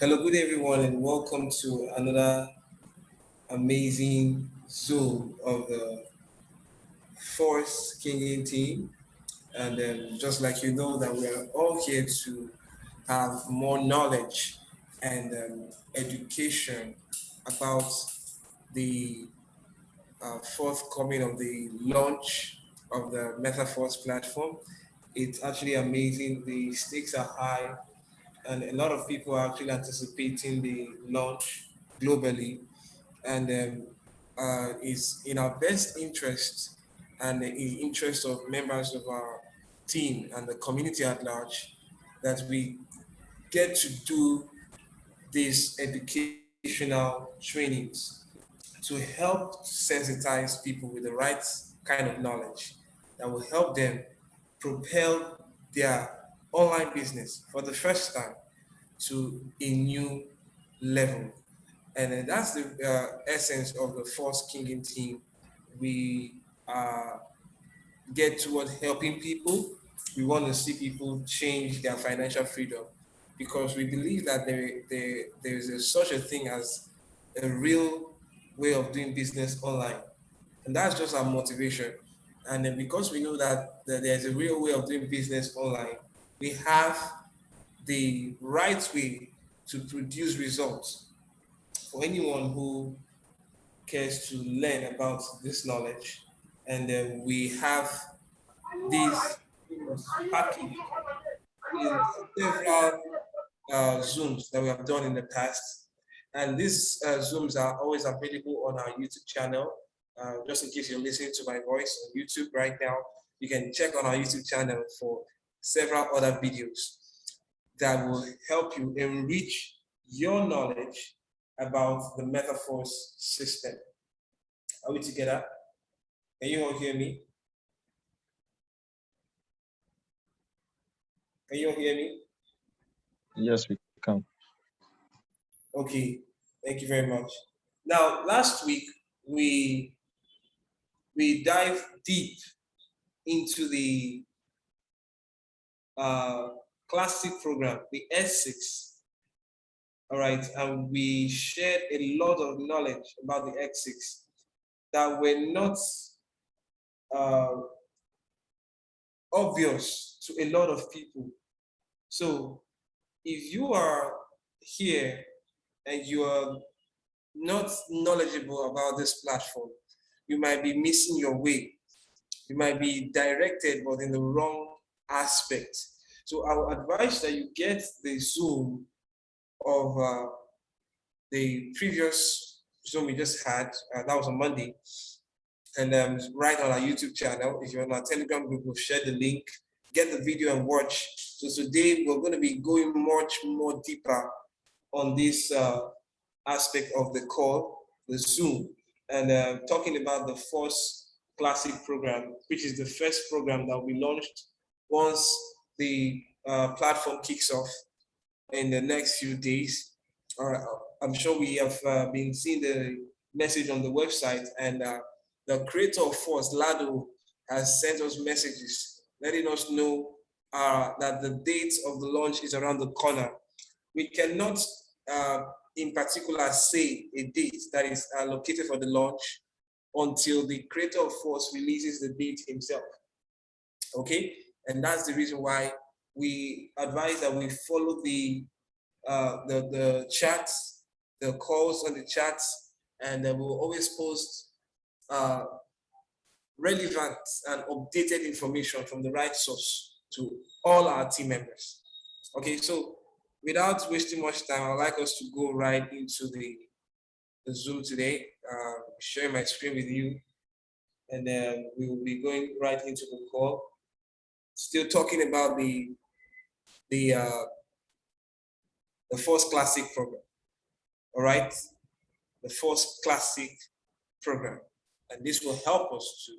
Hello, good everyone, and welcome to another amazing Zoom of the Force Kinging team. And just like you know, that we are all here to have more knowledge and education about the forthcoming of the launch of the MetaForce platform. It's actually amazing. The stakes are high, and a lot of people are actually anticipating the launch globally, and is in our best interest and in the interest of members of our team and the community at large that we get to do these educational trainings to help sensitize people with the right kind of knowledge that will help them propel their online business for the first time to a new level. And that's the essence of the Force Kinging team. We get towards helping people. We want to see people change their financial freedom because we believe that there is such a thing as a real way of doing business online. And that's just our motivation. And then because we know that there's a real way of doing business online, we have the right way to produce results for anyone who cares to learn about this knowledge. And then we have these package in several Zooms that we have done in the past. And these Zooms are always available on our YouTube channel. Just in case you're listening to my voice on YouTube right now, you can check on our YouTube channel for several other videos that will help you enrich your knowledge about the MetaForce system. Are we together? Can you all hear me? Can you all hear me? Yes, we can. Okay, thank you very much. Now, last week we dived deep into the classic program, the S6. All right, and we shared a lot of knowledge about the X6 that were not obvious to a lot of people. So if you are here and you are not knowledgeable about this platform, you might be missing your way. You might be directed, but in the wrong aspect. So I would advise that you get the Zoom of the previous Zoom we just had. That was on Monday. And right on our YouTube channel. If you're on our Telegram group, we'll share the link. Get the video and watch. So today we're going to be going much more deeper on this aspect of the call, the Zoom, and talking about the Force Classic program, which is the first program that we launched once the platform kicks off in the next few days. I'm sure we have been seeing the message on the website, and the creator of Force, Lado, has sent us messages letting us know that the date of the launch is around the corner. We cannot in particular say a date that is allocated for the launch until the creator of Force releases the date himself. Okay, and that's the reason why we advise that we follow the chats, the calls on the chats, and we'll always post relevant and updated information from the right source to all our team members. Okay, so without wasting much time, I'd like us to go right into the Zoom today, sharing my screen with you, and then we will be going right into the call. Still talking about the Force Classic program. All right, the Force Classic program, and this will help us to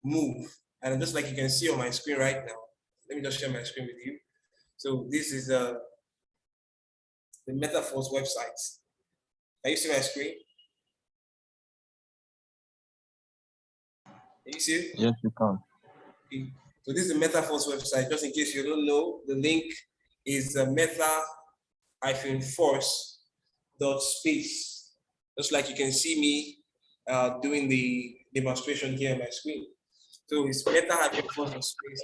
move. And just like you can see on my screen right now, let me just share my screen with you. So this is the MetaForce website. Can you see my screen? Can you see it? Yes, you can. Okay. So this is the MetaForce website. Just in case you don't know, the link is meta force dot space. Just like you can see me doing the demonstration here on my screen. So it's force dot space.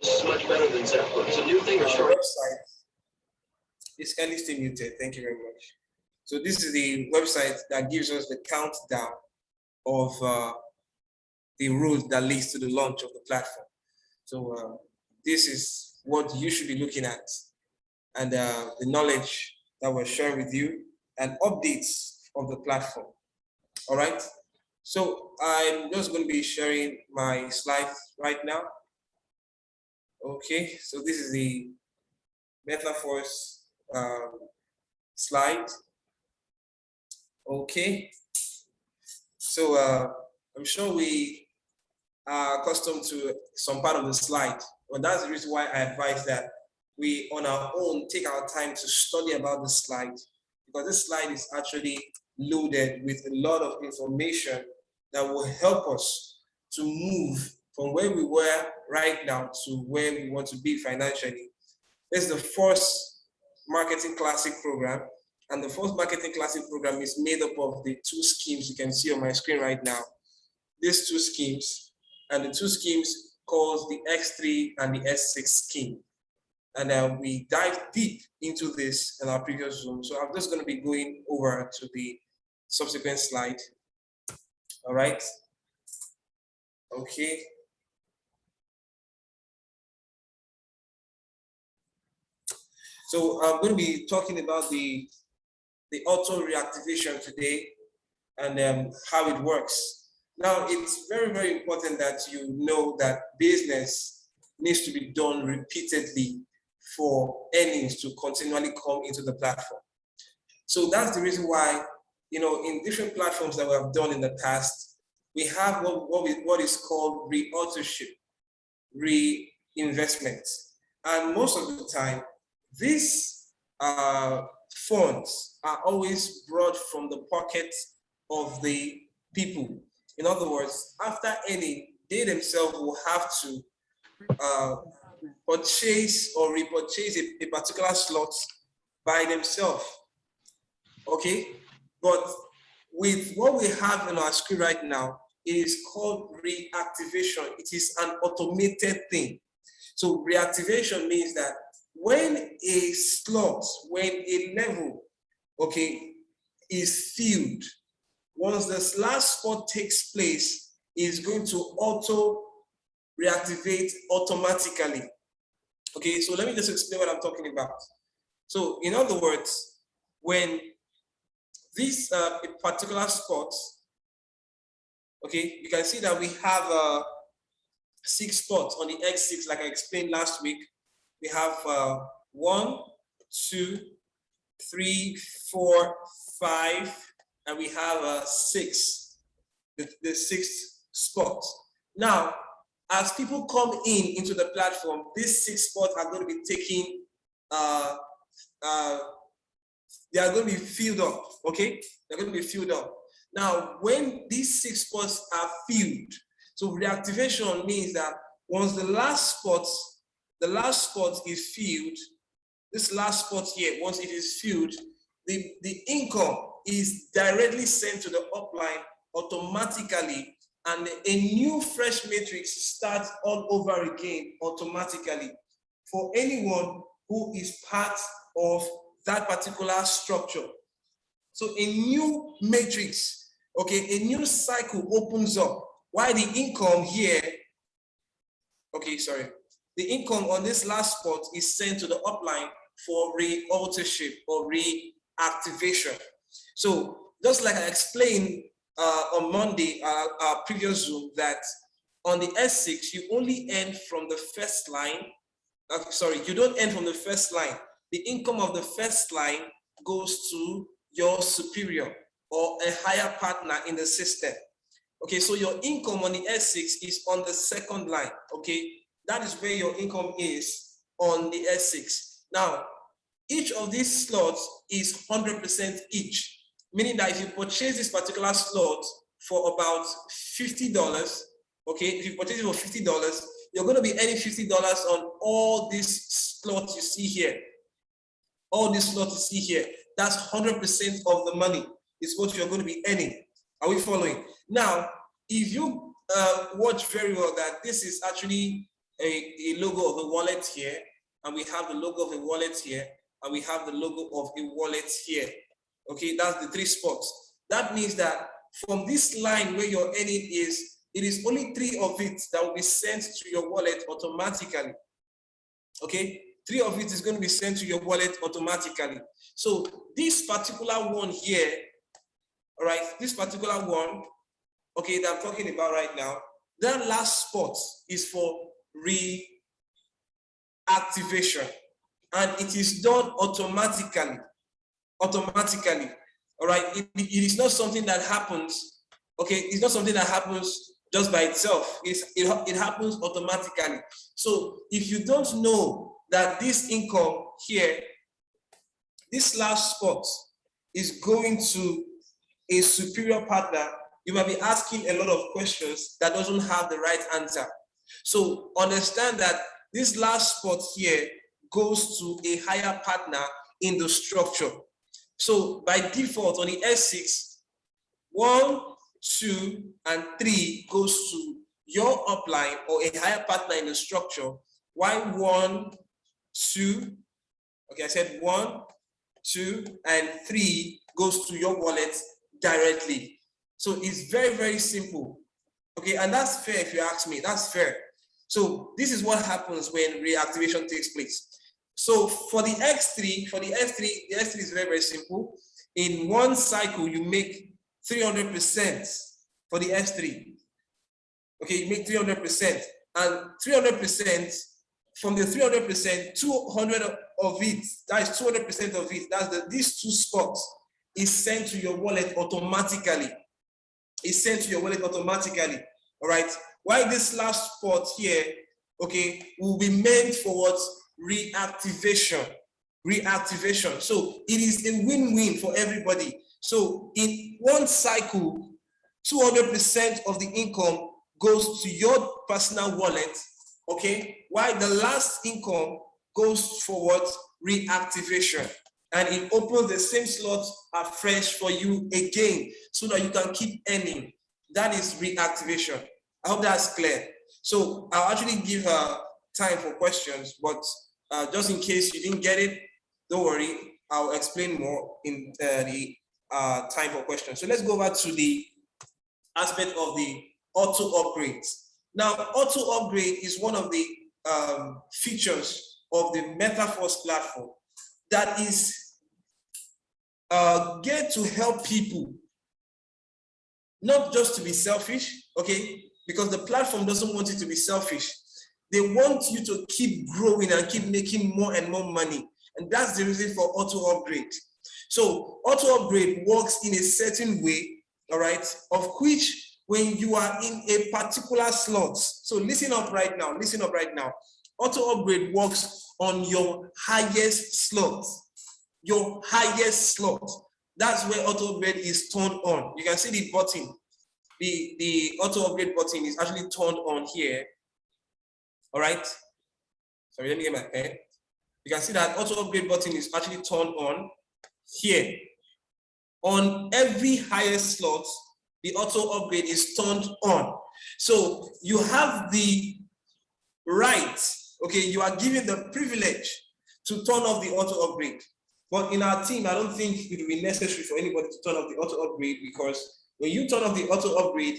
This is much better than Zeppelin. It's a new thing. Website is kindly still muted. Thank you very much. So this is the website that gives us the countdown of the road that leads to the launch of the platform. So this is what you should be looking at, and the knowledge that we're sharing with you and updates of the platform. All right. So I'm just going to be sharing my slides right now. Okay. So this is the MetaForce slide. Okay. So I'm sure we are accustomed to some part of the slide, but that's the reason why I advise that we on our own take our time to study about the slide, because this slide is actually loaded with a lot of information that will help us to move from where we were right now to where we want to be financially. This is the first Marketing Classic program, and the first Marketing Classic program is made up of the two schemes you can see on my screen right now. These two schemes, and the two schemes called the X3 and the S6 scheme. And we dive deep into this in our previous Zoom. So I'm just going to be going over to the subsequent slide. All right. Okay. So I'm going to be talking about the auto-reactivation today, and how it works. Now, it's very, very important that you know that business needs to be done repeatedly for earnings to continually come into the platform. So that's the reason why, in different platforms that we have done in the past, we have what is called re-authorship, reinvestment. And most of the time, these funds are always brought from the pocket of the people. In other words, after any, they themselves will have to purchase or repurchase a particular slot by themselves. Okay, but with what we have on our screen right now, it is called reactivation. It is an automated thing. So reactivation means that when a slot, when a level, okay, is filled, once this last spot takes place, it's going to auto reactivate automatically. Okay, so let me just explain what I'm talking about. So in other words, when this particular spot, okay, you can see that we have 6 spots on the X6, like I explained last week. We have 1, 2, 3, 4, 5, and we have 6, the 6th spot. Now, as people come into the platform, these 6 spots are going to be taking, they are going to be filled up, okay? They're going to be filled up. Now, when these 6 spots are filled, so reactivation means that once the last spot is filled, this last spot here, once it is filled, the income is directly sent to the upline automatically, and a new fresh matrix starts all over again automatically for anyone who is part of that particular structure. So a new matrix, okay, a new cycle opens up, while the income here, okay, sorry, the income on this last spot is sent to the upline for re-authorship or reactivation. So just like I explained on Monday, our previous Zoom, that on the S6, you only earn from the first line. Sorry, you don't earn from the first line. The income of the first line goes to your superior or a higher partner in the system. Okay, so your income on the S6 is on the second line. Okay, that is where your income is on the S6. Now, each of these slots is 100% each, meaning that if you purchase this particular slot for about $50, okay, if you purchase it for $50, you're going to be earning $50 on all these slots you see here. All this slot you see here, that's 100% of the money is what you're going to be earning. Are we following? Now, if you watch very well, that this is actually a logo of a wallet here, and we have the logo of a wallet here, and we have the logo of a wallet here. Okay, that's the 3 spots. That means that from this line where your earning is, it is only 3 of it that will be sent to your wallet automatically. Okay, 3 of it is going to be sent to your wallet automatically. So this particular one here, all right, this particular one, okay, that I'm talking about right now, that last spot is for reactivation, and it is done automatically. All right, it is not something that happens. Okay, it's not something that happens just by itself. It happens automatically. So if you don't know that this income here, this last spot is going to a superior partner, you might be asking a lot of questions that doesn't have the right answer. So understand that this last spot here goes to a higher partner in the structure. So by default on the S6, 1, 2, and 3 goes to your upline or a higher partner in the structure, while 1, 2, okay, I said 1, 2, and 3 goes to your wallet directly. So it's very, very simple. Okay, and that's fair if you ask me, that's fair. So this is what happens when reactivation takes place. So for the X3, the S3 is very, very simple. In one cycle, you make 300% for the S3. Okay, you make 300%, and 300%, from the 300%, 200 of it, that is 200% of it, that's these 2 spots is sent to your wallet automatically. It's sent to your wallet automatically, all right? While this last spot here, okay, will be meant for what? Reactivation. So it is a win-win for everybody. So in one cycle, 200% of the income goes to your personal wallet, okay, while the last income goes for what? Reactivation. And it opens the same slot afresh for you again, so that you can keep earning. That is reactivation. I hope that's clear. So I'll actually give time for questions, but just in case you didn't get it, don't worry, I'll explain more in the time for questions. So let's go back to the aspect of the auto upgrades. Now, auto upgrade is one of the features of the MetaForce platform that is geared to help people, not just to be selfish, okay? Because the platform doesn't want you to be selfish. They want you to keep growing and keep making more and more money. And that's the reason for auto upgrade. So auto upgrade works in a certain way, all right, of which when you are in a particular slot. So listen up right now. Auto upgrade works on your highest slot. Your highest slot. That's where auto upgrade is turned on. You can see the button. The auto upgrade button is actually turned on here. All right. Sorry, let me get my pen. You can see that auto upgrade button is actually turned on here. On every highest slot, the auto upgrade is turned on. So you have the right, okay, you are given the privilege to turn off the auto upgrade. But in our team, I don't think it will be necessary for anybody to turn off the auto upgrade, because when you turn off the auto upgrade,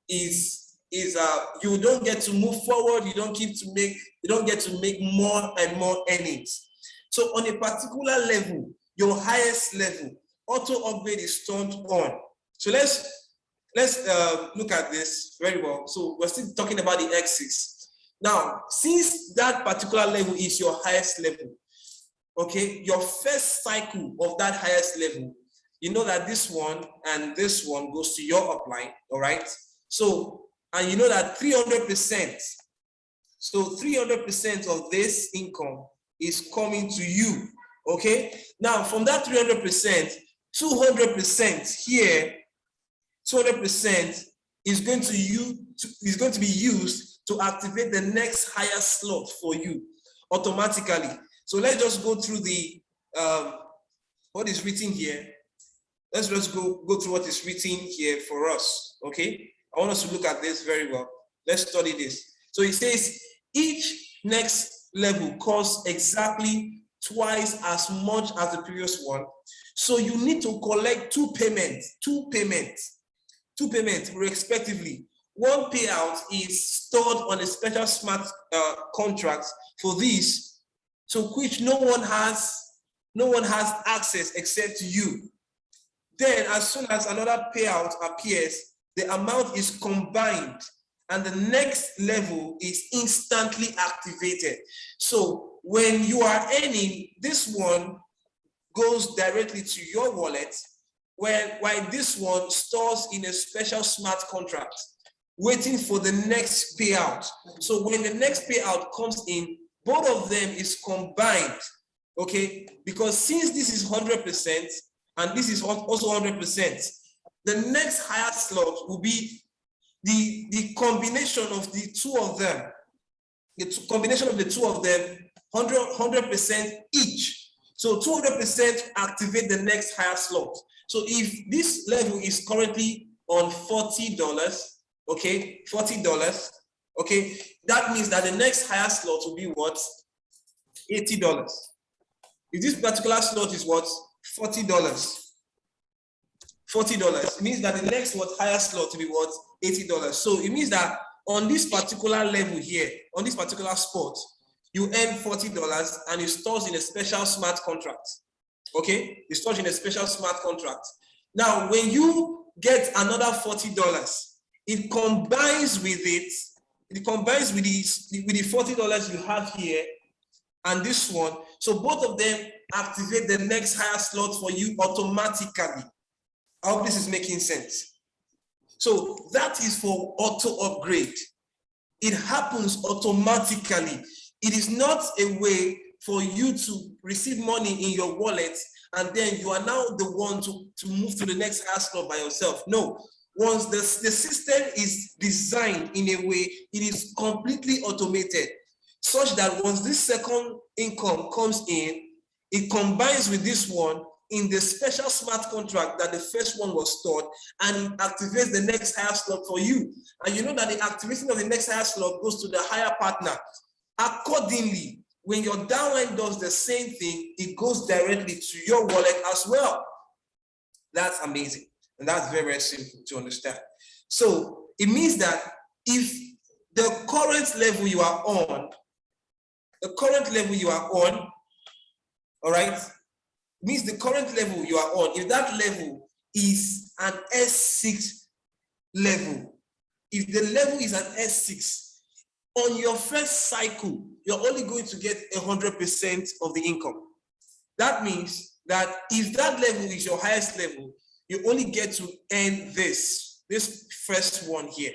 you don't get to move forward, you don't get to make more and more earnings. So on a particular level, your highest level, auto upgrade is turned on. So let's look at this very well. So we're still talking about the X6. Now, since that particular level is your highest level, okay, your first cycle of that highest level, you know that this one and this one goes to your upline, all right? So, and you know that 300%, so 300% of this income is coming to you, okay? Now, from that 300%, 200% here, 200% is going to be used to activate the next higher slot for you automatically. So let's just go through the what is written here. Let's just go through what is written here for us, okay? I want us to look at this very well. Let's study this. So it says each next level costs exactly twice as much as the previous one. So you need to collect two payments respectively. One payout is stored on a special smart contract for this, to which no one has access except you. Then as soon as another payout appears, the amount is combined and the next level is instantly activated. So when you are earning, this one goes directly to your wallet, while this one stores in a special smart contract, waiting for the next payout. So when the next payout comes in, both of them is combined, okay? Because since this is 100% and this is also 100%, the next higher slot will be the combination of the two of them. The combination of the two of them, 100% each. So 200% activate the next higher slot. So if this level is currently on $40, okay, $40, okay, that means that the next higher slot will be what? $80. If this particular slot is what? $40. $40. It means that the next higher slot will be what? $80. So it means that on this particular level here, on this particular spot, you earn $40 and it stores in a special smart contract. Okay, it stores in a special smart contract. Now, when you get another $40, it combines with it. It combines with the $40 you have here and this one. So both of them activate the next higher slot for you automatically. I hope this is making sense. So that is for auto upgrade. It happens automatically. It is not a way for you to receive money in your wallet and then you are now the one to move to the next higher slot by yourself. No, once the system is designed in a way, it is completely automated, such that once this second income comes in, it combines with this one in the special smart contract that the first one was stored, and it activates the next higher slot for you. And you know that the activation of the next higher slot goes to the higher partner. Accordingly, when your downline does the same thing, it goes directly to your wallet as well. That's amazing. And that's very, very simple to understand. So it means that if the current level you are on, all right, means the current level you are on, if that level is an S6 level, if the level is an S6, on your first cycle, you're only going to get 100% of the income. That means that if that level is your highest level, you only get to earn this first one here.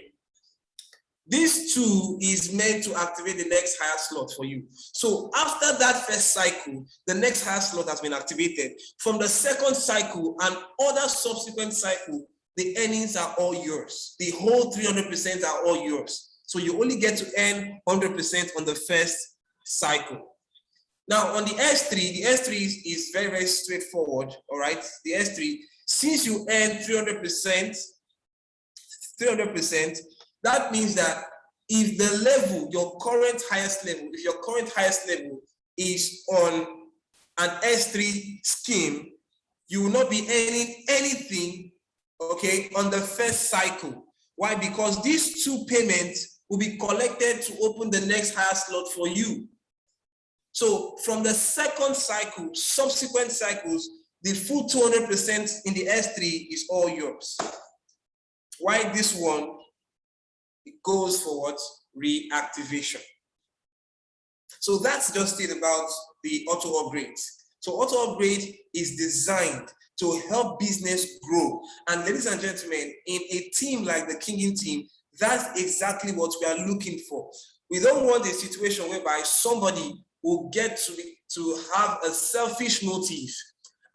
This too is meant to activate the next higher slot for you. So after that first cycle, the next higher slot has been activated. From the second cycle and other subsequent cycle, the earnings are all yours. The whole 300% are all yours. So you only get to earn 100% on the first cycle. Now on the S3, the S3 is very, very straightforward, all right? The S3, since you earn 300%, that means that if the level, your current highest level is on an S3 scheme, you will not be earning anything, okay, on the first cycle. Why? Because these two payments will be collected to open the next higher slot for you. So from the second cycle, subsequent cycles, the full 200% in the S3 is all yours. Why this one? It goes for what? Reactivation. So that's just it about the auto upgrades. So auto upgrade is designed to help business grow. And ladies and gentlemen, in a team like the Kinging team, that's exactly what we are looking for. We don't want a situation whereby somebody will get to have a selfish motive.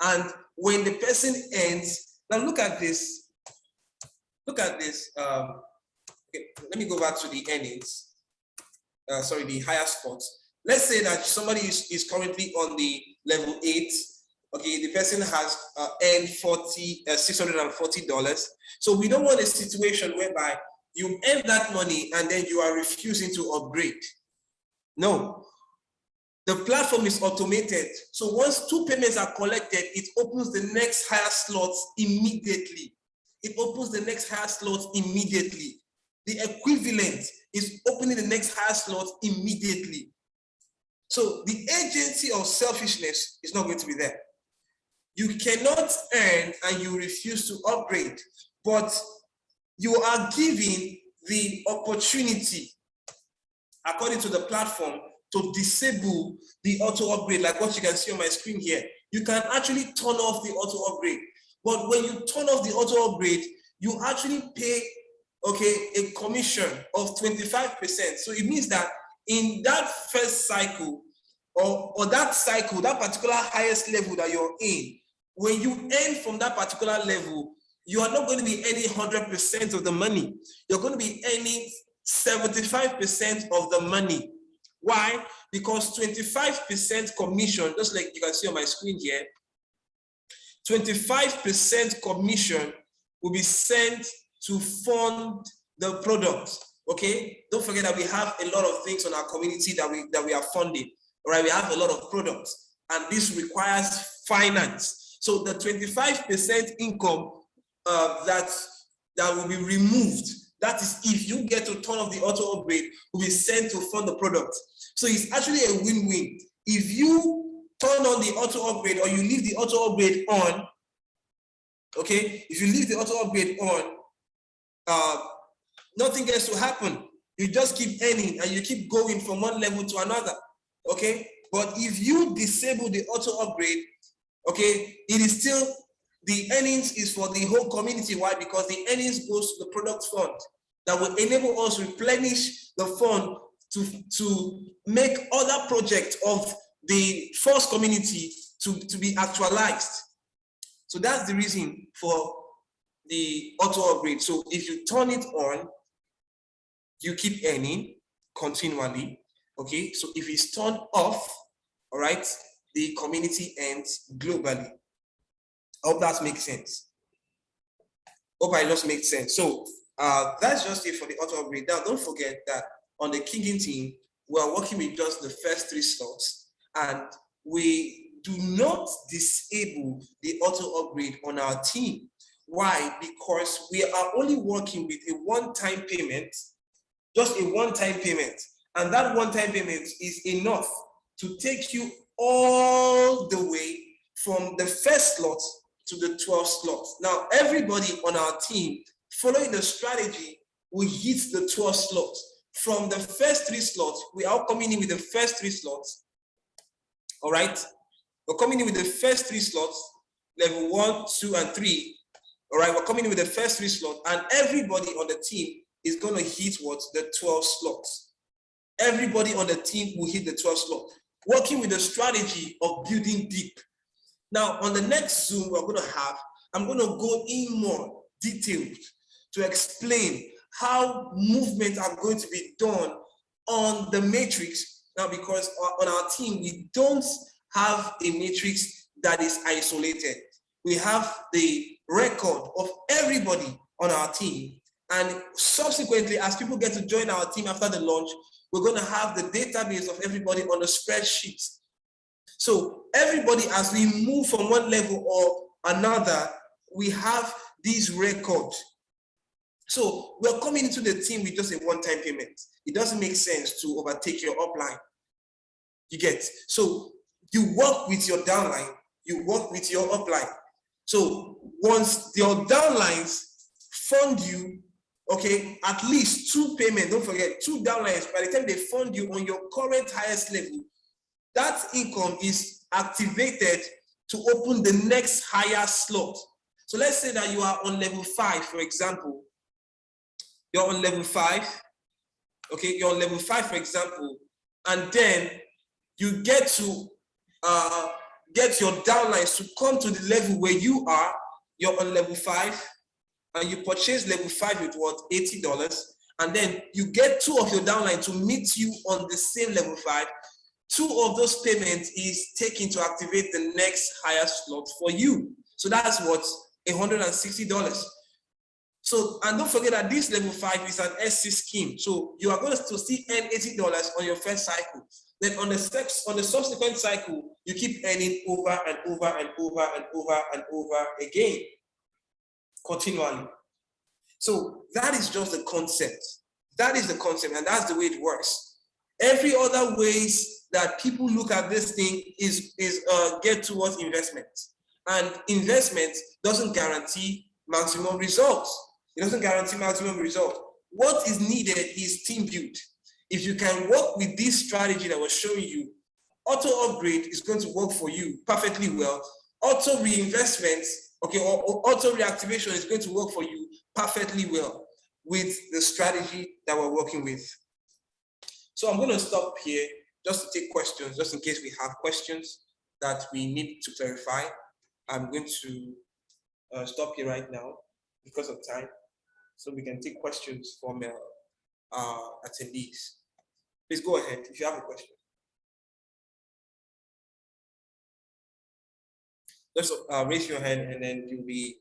And when the person ends, now look at this. Look at this. Okay, let me go back to the earnings. The higher spots. Let's say that somebody is currently on the level 8 Okay, the person has earned $640. So we don't want a situation whereby you earn that money and then you are refusing to upgrade. No, the platform is automated. So once 2 payments are collected, it opens the next higher slots immediately. It opens the next higher slots immediately. The equivalent is opening the next higher slot immediately. So the agency of selfishness is not going to be there. You cannot earn and you refuse to upgrade, but you are given the opportunity, according to the platform, to disable the auto upgrade, like what you can see on my screen here. You can actually turn off the auto upgrade. But when you turn off the auto upgrade, you actually pay, okay, a commission of 25%. So it means that in that first cycle, or that cycle, that particular highest level that you're in, when you earn from that particular level, you are not going to be earning 100% of the money. You're going to be earning 75% of the money. Why? Because 25% commission, just like you can see on my screen here, 25% commission will be sent to fund the product. Okay, don't forget that we have a lot of things on our community that we are funding. All right, we have a lot of products, and this requires finance. So the 25% income that will be removed, that is if you get to turn off the auto upgrade, will be sent to fund the product. So it's actually a win-win. If you turn on the auto upgrade or you leave the auto upgrade on, okay, if you leave the auto upgrade on, nothing gets to happen. You just keep earning and you keep going from one level to another, okay? But if you disable the auto upgrade, okay, it is still, the earnings is for the whole community. Why? Because the earnings goes to the product fund that will enable us to replenish the fund to make other projects of the first community to be actualized. So that's the reason for the auto upgrade. So if you turn it on, you keep earning continually. Okay, so if it's turned off, all right, the community ends globally. I hope that makes sense. Hope I just made sense. So that's just it for the auto upgrade. Now, don't forget that on the Kinging team, we are working with just the first 3 slots, and we do not disable the auto upgrade on our team. Why? Because we are only working with a one-time payment, just a one-time payment. And that one-time payment is enough to take you all the way from the first slot to the 12th slot. Now, everybody on our team, following the strategy, will hit the 12th slot. From the first 3 slots, we are coming in with the first 3 slots. All right? We're coming in with the first 3 slots, level 1, 2, and 3. All right? We're coming in with the first 3 slots, and everybody on the team is going to hit what? The 12 slots. Everybody on the team will hit the 12 slot, working with the strategy of building deep. Now, on the next Zoom we're going to have, I'm going to go in more detailed to explain how movements are going to be done on the matrix. Now, because on our team, we don't have a matrix that is isolated. We have the record of everybody on our team. And subsequently, as people get to join our team after the launch, we're going to have the database of everybody on the spreadsheet. So everybody, as we move from one level or another, we have these records. So we're coming into the team with just a one-time payment. It doesn't make sense to overtake your upline. You get? So you work with your downline, you work with your upline. So once your downlines fund you, okay, at least 2 payments, don't forget, 2 downlines, by the time they fund you on your current highest level, that income is activated to open the next higher slot. So let's say that you are on level 5, for example. You're on level 5, okay, you're on level 5, for example, and then you get to get your downlines to come to the level where you are. You're on level 5, and you purchase level 5 with what? $80, and then you get 2 of your downline to meet you on the same level 5 2 of those payments is taken to activate the next higher slot for you. So that's what, $160. So, and don't forget that this level 5 is an SC scheme. So you are going to still earn $80 on your first cycle. Then on the subsequent cycle, you keep earning over and over and over and over and over again, continually. So that is just the concept. That is the concept, and that's the way it works. Every other ways that people look at this thing is get towards investment. And investment doesn't guarantee maximum results. It doesn't guarantee maximum results. What is needed is team build. If you can work with this strategy that I was showing you, auto upgrade is going to work for you perfectly well. Auto reinvestment, okay, or auto reactivation is going to work for you perfectly well with the strategy that we're working with. So I'm going to stop here just to take questions, just in case we have questions that we need to clarify. I'm going to stop here right now because of time, so we can take questions from attendees. Please go ahead if you have a question. Just raise your hand, and then you'll be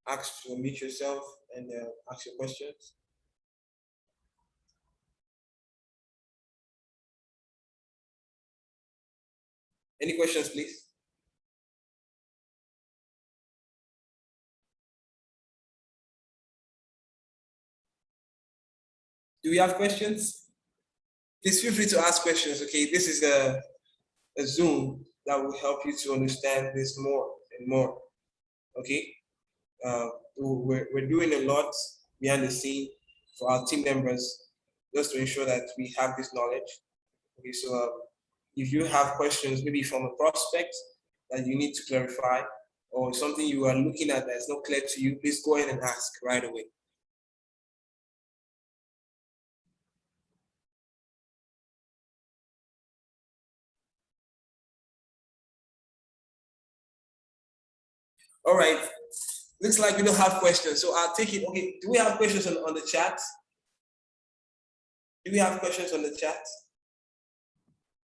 asked to unmute yourself and ask your questions. Any questions, please? Do we have questions? Please feel free to ask questions, okay? This is a Zoom that will help you to understand this more and more, okay? We're doing a lot behind the scene for our team members just to ensure that we have this knowledge. Okay, so if you have questions, maybe from a prospect that you need to clarify, or something you are looking at that is not clear to you, please go ahead and ask right away. All right, looks like we don't have questions, so I'll take it. Okay, do we have questions on the chat? Do we have questions on the chat?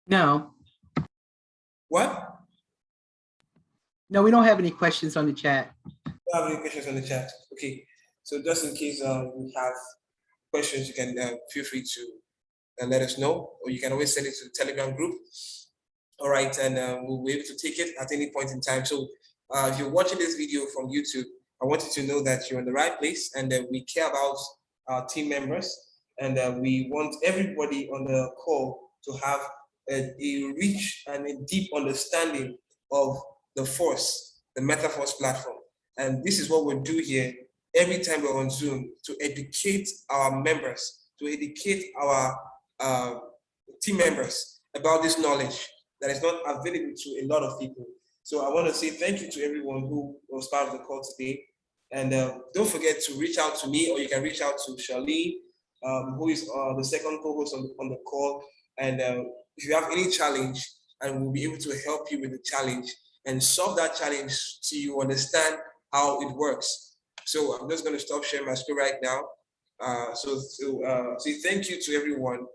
No. What? No, we don't have any questions on the chat. Don't have any questions on the chat. Okay, so just in case you have questions, you can feel free to let us know, or you can always send it to the Telegram group. All right, and we'll be able to take it at any point in time. So if you're watching this video from YouTube, I want you to know that you're in the right place, and we care about our team members, and we want everybody on the call to have a rich and a deep understanding of the Force, the MetaForce platform. And this is what we'll do here every time we're on Zoom, to educate our members, to educate our team members about this knowledge that is not available to a lot of people. So I want to say thank you to everyone who was part of the call today. And don't forget to reach out to me, or you can reach out to Charlene, who is the second co-host on the call. And if you have any challenge, and we'll be able to help you with the challenge and solve that challenge so you understand how it works. So I'm just going to stop sharing my screen right now. So say thank you to everyone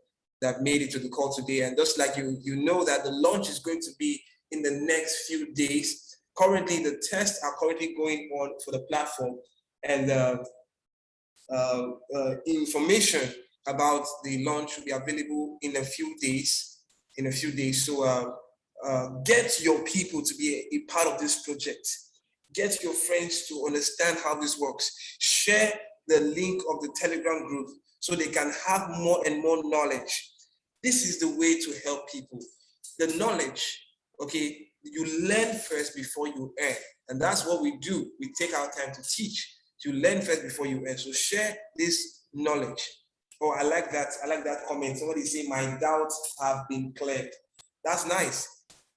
that made it to the call today. And just like you know that the launch is going to be in the next few days. Currently, the tests are currently going on for the platform, and information about the launch will be available in a few days. So get your people to be a part of this project. Get your friends to understand how this works. Share the link of the Telegram group so they can have more and more knowledge. This is the way to help people. The knowledge, okay, you learn first before you earn. And that's what we do. We take our time to teach. You learn first before you earn. So share this knowledge. Oh, I like that comment. Somebody say, my doubts have been cleared. That's nice.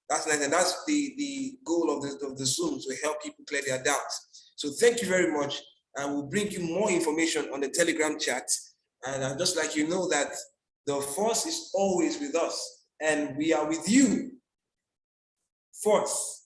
That's nice. And that's the goal of the Zoom, to help people clear their doubts. So thank you very much. And we'll bring you more information on the Telegram chat. And just like you know that the Force is always with us, and we are with you. Force.